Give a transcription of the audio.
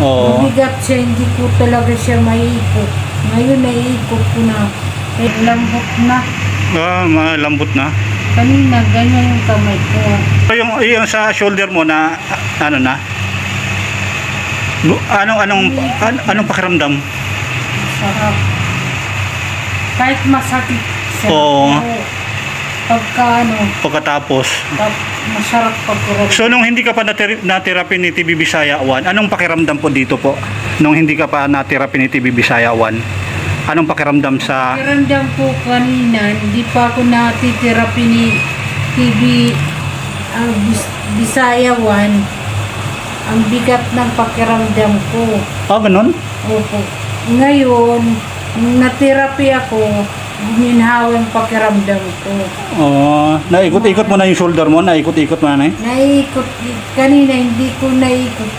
Oo. Mabigat siya, hindi ko talaga siya maiikot. Ngayon naiikot ko na. Eh, lambot na. Malambot na. Kanina, ganyan yung kamay ko. So yung sa shoulder mo na ano na? Anong pakiramdam? Sarap. Kahit masakit siya. Oo. pero Pagkatapos. masarap pagkurap. So nung hindi ka pa na-therapy ni TB Bisaya 1, anong pakiramdam po dito po? Nung hindi ka pa na-therapy ni TB Bisaya 1, anong pakiramdam sa... Pakiramdam ko kanina, hindi pa ako natitherapy ni TB Bisaya 1. Ang bigat ng pakiramdam ko. ganun? Opo. Ngayon, nung na-therapy ako, guminhawa ang pakiramdam ko. Naikot-ikot mo na yung shoulder mo? Naikot-ikot mo na eh? Naikot. Kanina, hindi ko naikot.